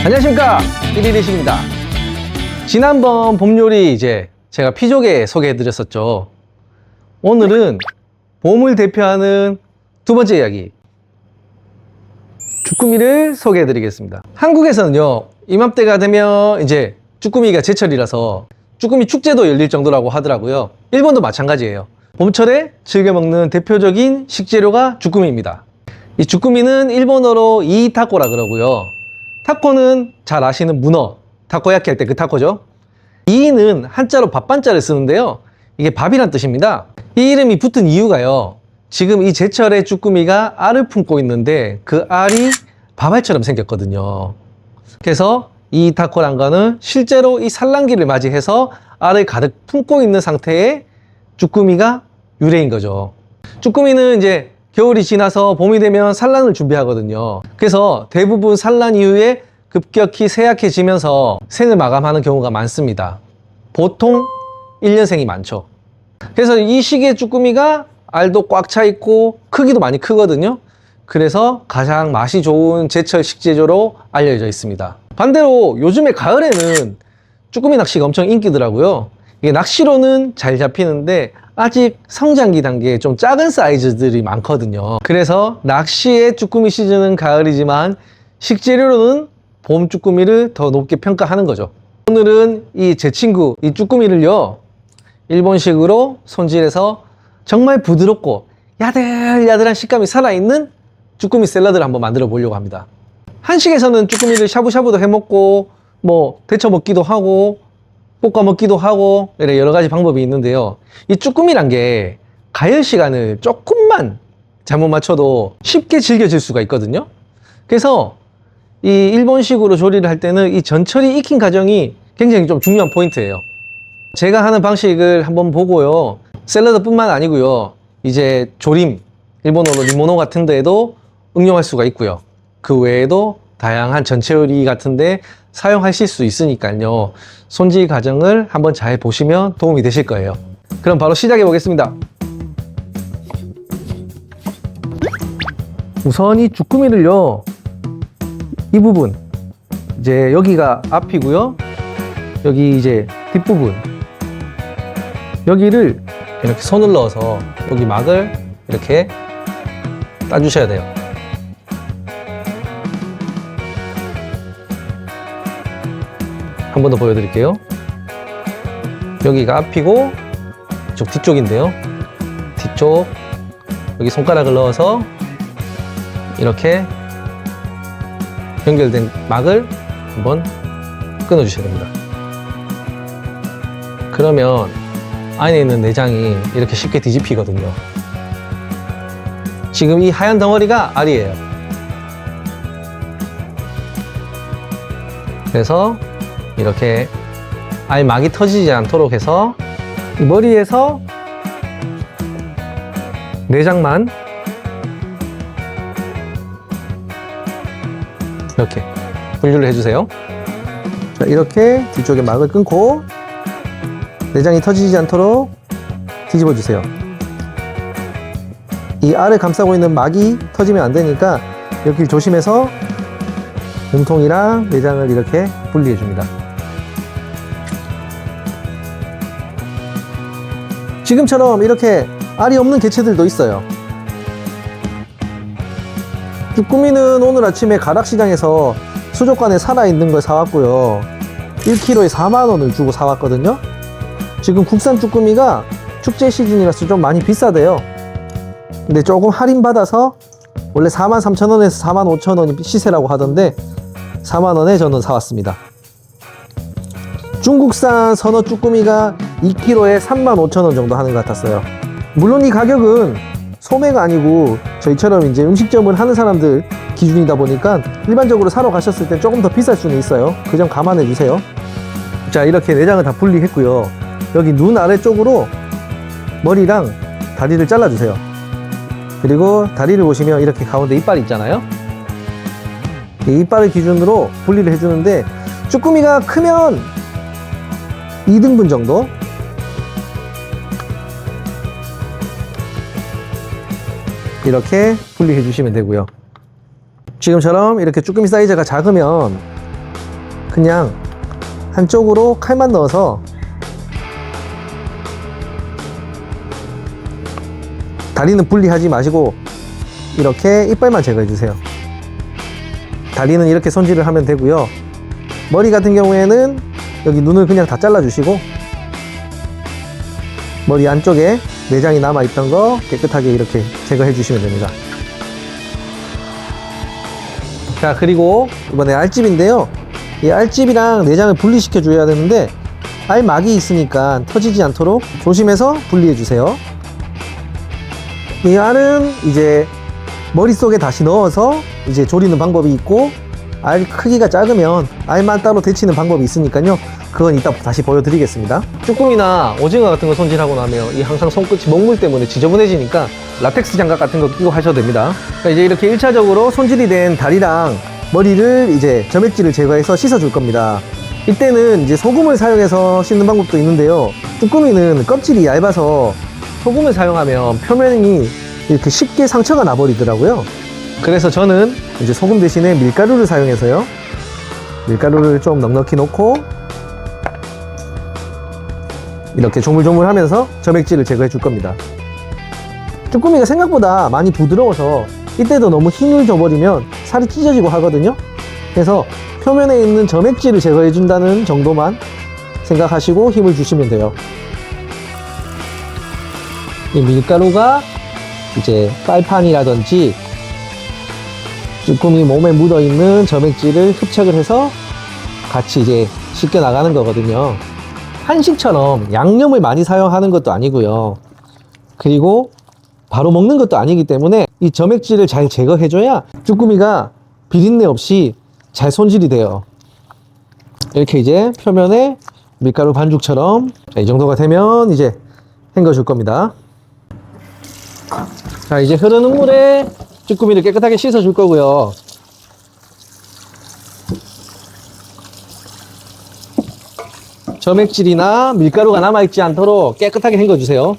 안녕하십니까, 1일의식입니다. 지난번 봄 요리 제가 피조개 소개해 드렸었죠. 오늘은 봄을 대표하는 두 번째 이야기, 쭈꾸미를 소개해 드리겠습니다. 한국에서는요, 이맘때가 되면 이제 쭈꾸미가 제철이라서 쭈꾸미 축제도 열릴 정도라고 하더라고요. 일본도 마찬가지예요. 봄철에 즐겨 먹는 대표적인 식재료가 쭈꾸미입니다. 이 쭈꾸미는 일본어로 이타코라 그러고요. 타코는 잘 아시는 문어, 타코야키 할 때 그 타코죠. 이는 한자로 밥반자를 쓰는데요, 이게 밥이란 뜻입니다. 이 이름이 붙은 이유가요, 지금 이 제철에 쭈꾸미가 알을 품고 있는데 그 알이 밥알처럼 생겼거든요. 그래서 이 타코란 거는 실제로 이 산란기를 맞이해서 알을 가득 품고 있는 상태의 쭈꾸미가 유래인 거죠. 쭈꾸미는 이제 겨울이 지나서 봄이 되면 산란을 준비하거든요. 그래서 대부분 산란 이후에 급격히 쇠약해지면서 생을 마감하는 경우가 많습니다. 보통 1년생이 많죠. 그래서 이 시기에 쭈꾸미가 알도 꽉 차 있고 크기도 많이 크거든요. 그래서 가장 맛이 좋은 제철 식재료로 알려져 있습니다. 반대로 요즘에 가을에는 쭈꾸미 낚시가 엄청 인기더라고요. 이게 낚시로는 잘 잡히는데 아직 성장기 단계에 좀 작은 사이즈들이 많거든요. 그래서 낚시의 쭈꾸미 시즌은 가을이지만 식재료로는 봄 쭈꾸미를 더 높게 평가하는 거죠. 오늘은 제 친구 이 쭈꾸미를요, 일본식으로 손질해서 정말 부드럽고 야들야들한 식감이 살아있는 쭈꾸미 샐러드를 한번 만들어 보려고 합니다. 한식에서는 쭈꾸미를 샤브샤브도 해먹고 뭐 데쳐 먹기도 하고 볶아 먹기도 하고 여러 가지 방법이 있는데요, 이 쭈꾸미란 게 가열 시간을 조금만 잘못 맞춰도 쉽게 즐겨질 수가 있거든요. 그래서 이 일본식으로 조리를 할 때는 이 전처리 익힌 과정이 굉장히 좀 중요한 포인트예요. 제가 하는 방식을 한번 보고요, 샐러드 뿐만 아니고요, 이제 조림, 일본어로 리모노 같은 데에도 응용할 수가 있고요, 그 외에도 다양한 전체 요리 같은데 사용하실 수 있으니까요, 손질 과정을 한번 잘 보시면 도움이 되실 거예요. 그럼 바로 시작해 보겠습니다. 우선 이 쭈꾸미를요, 이 부분, 이제 여기가 앞이고요, 여기 이제 뒷부분, 여기를 이렇게 손을 넣어서 여기 막을 이렇게 따주셔야 돼요. 한 번 더 보여드릴게요. 여기가 앞이고 이쪽 뒤쪽인데요, 뒤쪽 여기 손가락을 넣어서 이렇게 연결된 막을 한번 끊어 주셔야 됩니다. 그러면 안에 있는 내장이 이렇게 쉽게 뒤집히거든요. 지금 이 하얀 덩어리가 알이에요. 그래서 이렇게 알막이 터지지 않도록 해서 이 머리에서 내장만 이렇게 분류를 해주세요. 자, 이렇게 뒤쪽에 막을 끊고 내장이 터지지 않도록 뒤집어 주세요. 이 알을 감싸고 있는 막이 터지면 안 되니까 여기를 조심해서 몸통이랑 내장을 이렇게 분리해 줍니다. 지금처럼 이렇게 알이 없는 개체들도 있어요. 쭈꾸미는 오늘 아침에 가락시장에서 수족관에 살아있는 걸 사왔고요, 1kg에 4만원을 주고 사왔거든요. 지금 국산 쭈꾸미가 축제 시즌이라서 좀 많이 비싸대요. 근데 조금 할인받아서 원래 43,000원에서 45,000원이 시세라고 하던데 4만원에 저는 사왔습니다. 중국산 선어 쭈꾸미가 2kg에 35,000원 정도 하는 것 같았어요. 물론 이 가격은 소매가 아니고 저희처럼 이제 음식점을 하는 사람들 기준이다 보니까 일반적으로 사러 가셨을 때 조금 더 비쌀 수는 있어요. 그 점 감안해 주세요. 자, 이렇게 내장을 다 분리했고요, 여기 눈 아래쪽으로 머리랑 다리를 잘라 주세요. 그리고 다리를 보시면 이렇게 가운데 이빨이 있잖아요. 이 이빨을 기준으로 분리를 해주는데 쭈꾸미가 크면 2등분 정도, 이렇게 분리해 주시면 되고요. 지금처럼 이렇게 쭈꾸미 사이즈가 작으면 그냥 한쪽으로 칼만 넣어서 다리는 분리하지 마시고 이렇게 이빨만 제거해 주세요. 다리는 이렇게 손질을 하면 되고요. 머리 같은 경우에는 여기 눈을 그냥 다 잘라 주시고 머리 안쪽에 내장이 남아있던 거 깨끗하게 이렇게 제거해 주시면 됩니다. 자, 그리고 이번에 알집인데요. 이 알집이랑 내장을 분리시켜 줘야 되는데 알막이 있으니까 터지지 않도록 조심해서 분리해 주세요. 이 알은 이제 머릿속에 다시 넣어서 이제 조리는 방법이 있고, 알 크기가 작으면 알만 따로 데치는 방법이 있으니까요. 그건 이따 다시 보여드리겠습니다. 쭈꾸미나 오징어 같은 거 손질하고 나면 이 항상 손끝이 먹물 때문에 지저분해지니까 라텍스 장갑 같은 거 끼고 하셔도 됩니다. 그러니까 이제 이렇게 1차적으로 손질이 된 다리랑 머리를 이제 점액질을 제거해서 씻어줄 겁니다. 이때는 이제 소금을 사용해서 씻는 방법도 있는데요. 쭈꾸미는 껍질이 얇아서 소금을 사용하면 표면이 이렇게 쉽게 상처가 나버리더라고요. 그래서 저는 이제 소금 대신에 밀가루를 사용해서요. 밀가루를 좀 넉넉히 넣고 이렇게 조물조물 하면서 점액질을 제거해 줄 겁니다. 쭈꾸미가 생각보다 많이 부드러워서 이때도 너무 힘을 줘버리면 살이 찢어지고 하거든요. 그래서 표면에 있는 점액질을 제거해 준다는 정도만 생각하시고 힘을 주시면 돼요. 이 밀가루가 이제 빨판이라든지 쭈꾸미 몸에 묻어있는 점액질을 흡착을 해서 같이 이제 씻겨 나가는 거거든요. 한식처럼 양념을 많이 사용하는 것도 아니고요. 그리고 바로 먹는 것도 아니기 때문에 이 점액질을 잘 제거해줘야 쭈꾸미가 비린내 없이 잘 손질이 돼요. 이렇게 이제 표면에 밀가루 반죽처럼 이 정도가 되면 이제 헹궈 줄 겁니다. 자, 이제 흐르는 물에 쭈꾸미를 깨끗하게 씻어 줄 거고요. 점액질이나 밀가루가 남아있지 않도록 깨끗하게 헹궈 주세요.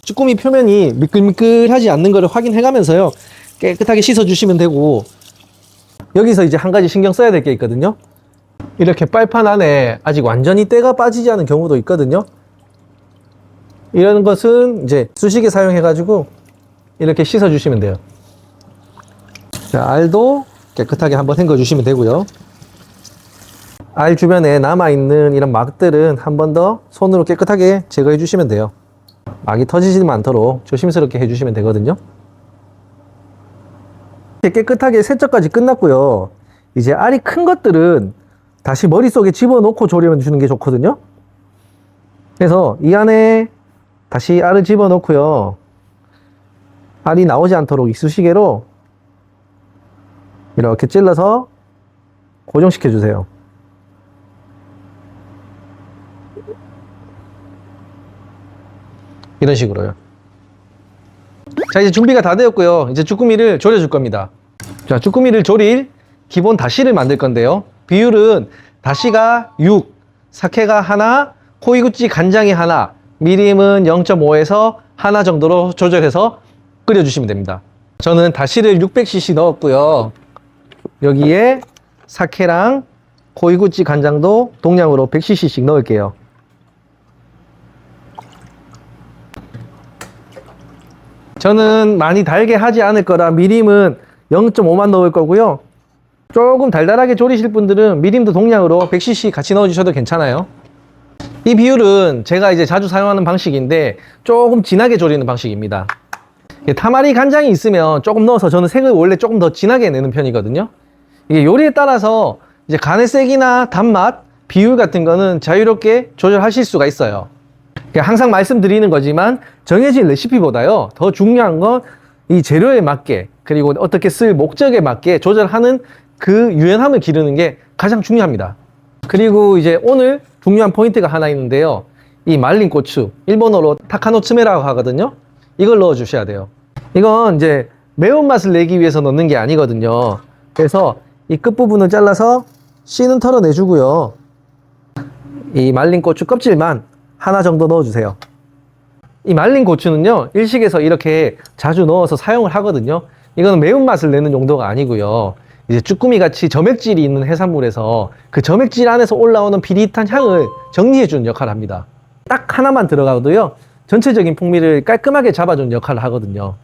쭈꾸미 표면이 미끌미끌하지 않는 것을 확인해 가면서요, 깨끗하게 씻어 주시면 되고, 여기서 이제 한 가지 신경 써야 될 게 있거든요. 이렇게 빨판 안에 아직 완전히 때가 빠지지 않은 경우도 있거든요. 이런 것은 이제 수시개 사용해 가지고 이렇게 씻어 주시면 돼요. 자, 알도 깨끗하게 한번 헹궈 주시면 되고요. 알 주변에 남아있는 이런 막들은 한 번 더 손으로 깨끗하게 제거해 주시면 돼요. 막이 터지지 않도록 조심스럽게 해주시면 되거든요. 이렇게 깨끗하게 세척까지 끝났고요. 이제 알이 큰 것들은 다시 머릿속에 집어넣고 조리해 주는 게 좋거든요. 그래서 이 안에 다시 알을 집어넣고요. 알이 나오지 않도록 이쑤시개로 이렇게 찔러서 고정시켜 주세요. 이런 식으로요. 자, 이제 준비가 다 되었고요. 이제 쭈꾸미를 졸여줄 겁니다. 자, 쭈꾸미를 졸일 기본 다시를 만들 건데요. 비율은 다시가 6, 사케가 하나, 코이구찌 간장이 하나, 미림은 0.5에서 하나 정도로 조절해서 끓여주시면 됩니다. 저는 다시를 600cc 넣었고요. 여기에 사케랑 코이구찌 간장도 동량으로 100cc씩 넣을게요. 저는 많이 달게 하지 않을 거라 미림은 0.5만 넣을 거고요. 조금 달달하게 졸이실 분들은 미림도 동량으로 100cc 같이 넣어주셔도 괜찮아요. 이 비율은 제가 이제 자주 사용하는 방식인데 조금 진하게 졸이는 방식입니다. 타마리 간장이 있으면 조금 넣어서 저는 색을 원래 조금 더 진하게 내는 편이거든요. 이게 요리에 따라서 이제 간의 색이나 단맛, 비율 같은 거는 자유롭게 조절하실 수가 있어요. 항상 말씀드리는 거지만 정해진 레시피보다요, 더 중요한 건 이 재료에 맞게, 그리고 어떻게 쓸 목적에 맞게 조절하는 그 유연함을 기르는 게 가장 중요합니다. 그리고 이제 오늘 중요한 포인트가 하나 있는데요. 이 말린 고추, 일본어로 타카노츠메라고 하거든요. 이걸 넣어 주셔야 돼요. 이건 이제 매운맛을 내기 위해서 넣는 게 아니거든요. 그래서 이 끝부분을 잘라서 씨는 털어내 주고요. 이 말린 고추 껍질만 하나 정도 넣어주세요. 이 말린 고추는요, 일식에서 이렇게 자주 넣어서 사용을 하거든요. 이거는 매운맛을 내는 용도가 아니고요. 이제 쭈꾸미 같이 점액질이 있는 해산물에서 그 점액질 안에서 올라오는 비릿한 향을 정리해주는 역할을 합니다. 딱 하나만 들어가도요, 전체적인 풍미를 깔끔하게 잡아주는 역할을 하거든요.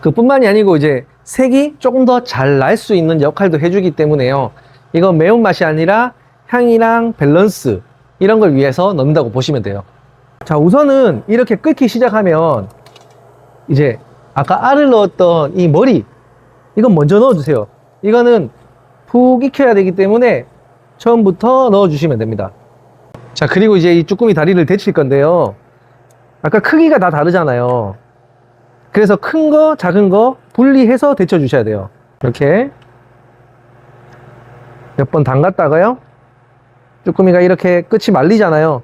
그뿐만이 아니고 이제 색이 조금 더 잘 날 수 있는 역할도 해주기 때문에요. 이건 매운맛이 아니라 향이랑 밸런스 이런 걸 위해서 넣는다고 보시면 돼요. 자, 우선은 이렇게 끓기 시작하면 이제 아까 알을 넣었던 이 머리, 이건 먼저 넣어주세요. 이거는 푹 익혀야 되기 때문에 처음부터 넣어주시면 됩니다. 자, 그리고 이제 이 쭈꾸미 다리를 데칠 건데요. 아까 크기가 다 다르잖아요. 그래서 큰 거, 작은 거 분리해서 데쳐 주셔야 돼요. 이렇게 몇 번 담갔다가요, 쭈꾸미가 이렇게 끝이 말리잖아요.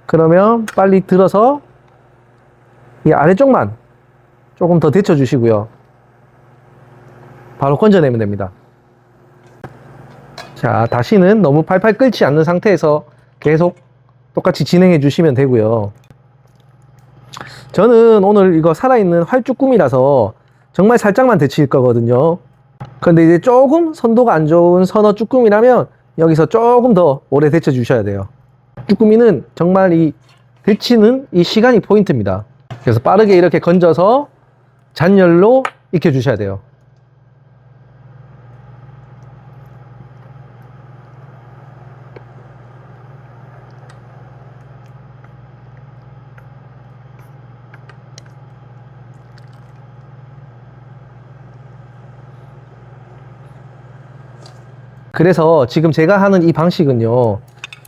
그러면 빨리 들어서 이 아래쪽만 조금 더 데쳐 주시고요. 바로 건져내면 됩니다. 자, 다시는 너무 팔팔 끓지 않는 상태에서 계속 똑같이 진행해 주시면 되고요. 저는 오늘 이거 살아있는 활쭈꾸미라서 정말 살짝만 데칠 거거든요. 근데 이제 조금 선도가 안 좋은 선어 쭈꾸미라면 여기서 조금 더 오래 데쳐 주셔야 돼요. 쭈꾸미는 정말 이 데치는 이 시간이 포인트입니다. 그래서 빠르게 이렇게 건져서 잔열로 익혀 주셔야 돼요. 그래서 지금 제가 하는 이 방식은요,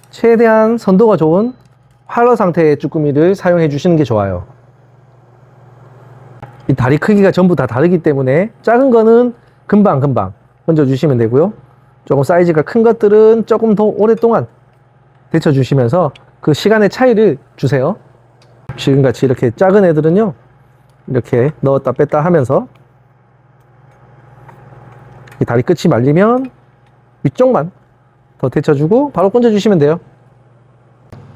최대한 선도가 좋은 활어 상태의 쭈꾸미를 사용해 주시는 게 좋아요. 이 다리 크기가 전부 다 다르기 때문에 작은 거는 금방 건져 주시면 되고요, 조금 사이즈가 큰 것들은 조금 더 오랫동안 데쳐 주시면서 그 시간의 차이를 주세요. 지금같이 이렇게 작은 애들은요, 이렇게 넣었다 뺐다 하면서 이 다리 끝이 말리면 위쪽만 더 데쳐주고 바로 건져주시면 돼요.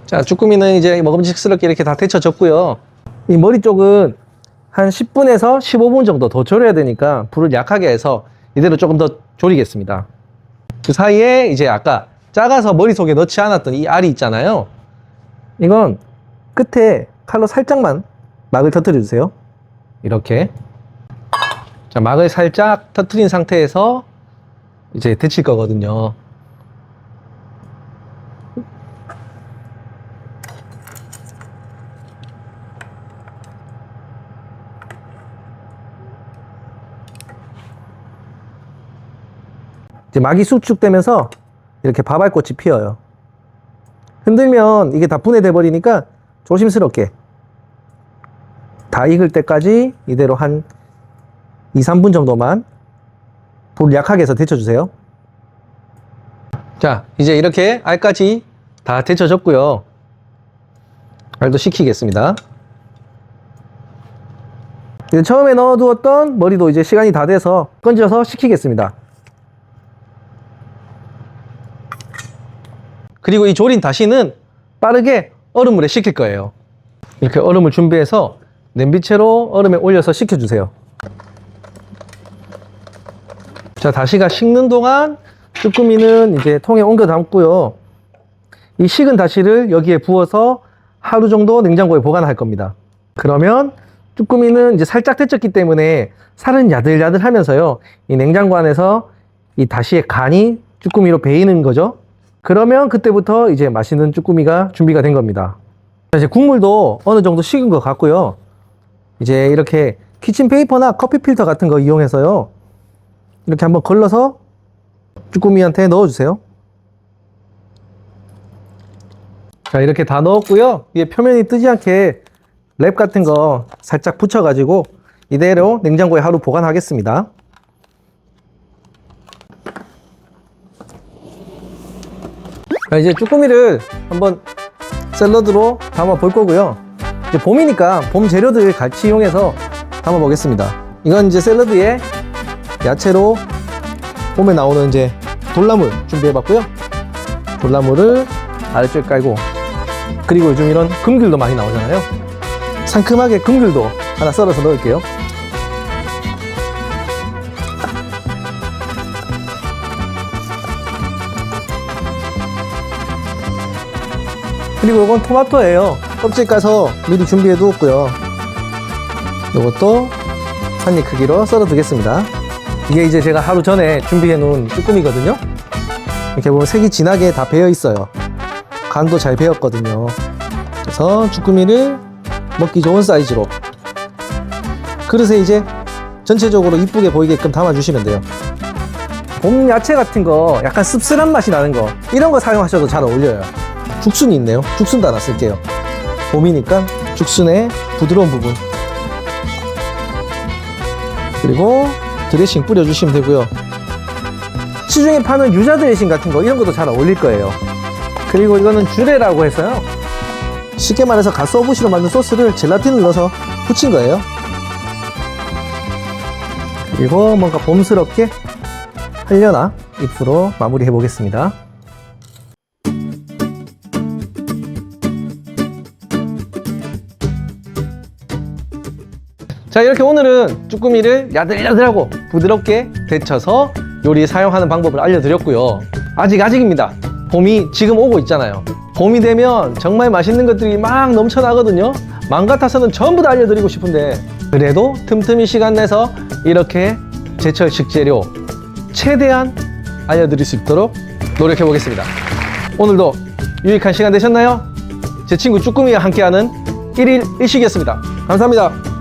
자, 쭈꾸미는 이제 먹음직스럽게 이렇게 다 데쳐졌고요. 이 머리 쪽은 한 10분에서 15분 정도 더 졸여야 되니까 불을 약하게 해서 이대로 조금 더 졸이겠습니다. 그 사이에 이제 아까 작아서 머릿속에 넣지 않았던 이 알이 있잖아요. 이건 끝에 칼로 살짝만 막을 터뜨려 주세요. 이렇게. 자, 막을 살짝 터뜨린 상태에서 이제 데칠 거거든요. 이제 막이 수축되면서 이렇게 바발꽃이 피어요. 흔들면 이게 다 분해돼 버리니까 조심스럽게 다 익을 때까지 이대로 한 2, 3분 정도만 불 약하게 해서 데쳐주세요. 자, 이제 이렇게 알까지 다 데쳐졌고요. 알도 식히겠습니다. 이제 처음에 넣어두었던 머리도 이제 시간이 다 돼서 건져서 식히겠습니다. 그리고 이 졸인 다시는 빠르게 얼음물에 식힐 거예요. 이렇게 얼음을 준비해서 냄비채로 얼음에 올려서 식혀주세요. 자, 다시가 식는 동안 쭈꾸미는 이제 통에 옮겨 담고요. 이 식은 다시를 여기에 부어서 하루 정도 냉장고에 보관할 겁니다. 그러면 쭈꾸미는 이제 살짝 데쳤기 때문에 살은 야들야들 하면서요, 이 냉장고 안에서 이 다시의 간이 쭈꾸미로 배이는 거죠. 그러면 그때부터 이제 맛있는 쭈꾸미가 준비가 된 겁니다. 자, 이제 국물도 어느 정도 식은 것 같고요. 이제 이렇게 키친페이퍼나 커피 필터 같은 거 이용해서요, 이렇게 한번 걸러서 쭈꾸미한테 넣어주세요. 자, 이렇게 다 넣었고요. 이게 표면이 뜨지 않게 랩 같은 거 살짝 붙여가지고 이대로 냉장고에 하루 보관하겠습니다. 자, 이제 쭈꾸미를 한번 샐러드로 담아 볼 거고요. 이제 봄이니까 봄 재료들 같이 이용해서 담아 보겠습니다. 이건 이제 샐러드에 야채로 봄에 나오는 이제 돌나물 준비해 봤고요. 돌나물을 아래쪽에 깔고, 그리고 요즘 이런 금귤도 많이 나오잖아요. 상큼하게 금귤도 하나 썰어서 넣을게요. 그리고 이건 토마토예요. 껍질 까서 미리 준비해 두었고요. 이것도 한 입 크기로 썰어 두겠습니다. 이게 이제 제가 하루 전에 준비해 놓은 쭈꾸미거든요. 이렇게 보면 색이 진하게 다 배어 있어요. 간도 잘 배었거든요. 그래서 쭈꾸미를 먹기 좋은 사이즈로 그릇에 이제 전체적으로 이쁘게 보이게끔 담아주시면 돼요. 봄 야채 같은 거 약간 씁쓸한 맛이 나는 거 이런 거 사용하셔도 잘 어울려요. 죽순이 있네요. 죽순도 하나 쓸게요. 봄이니까 죽순의 부드러운 부분, 그리고 드레싱 뿌려주시면 되고요. 시중에 파는 유자 드레싱 같은 거 이런 것도 잘 어울릴 거예요. 그리고 이거는 쥬레라고 해서요, 쉽게 말해서 가쓰오부시로 만든 소스를 젤라틴을 넣어서 붙인 거예요. 그리고 뭔가 봄스럽게 하려나 잎으로 마무리해 보겠습니다. 자, 이렇게 오늘은 쭈꾸미를 야들야들하고 부드럽게 데쳐서 요리 사용하는 방법을 알려드렸고요. 아직입니다. 봄이 지금 오고 있잖아요. 봄이 되면 정말 맛있는 것들이 막 넘쳐나거든요. 마음 같아서는 전부 다 알려드리고 싶은데 그래도 틈틈이 시간 내서 이렇게 제철 식재료 최대한 알려드릴 수 있도록 노력해 보겠습니다. 오늘도 유익한 시간 되셨나요? 제 친구 쭈꾸미와 함께하는 1일 1식이었습니다. 감사합니다.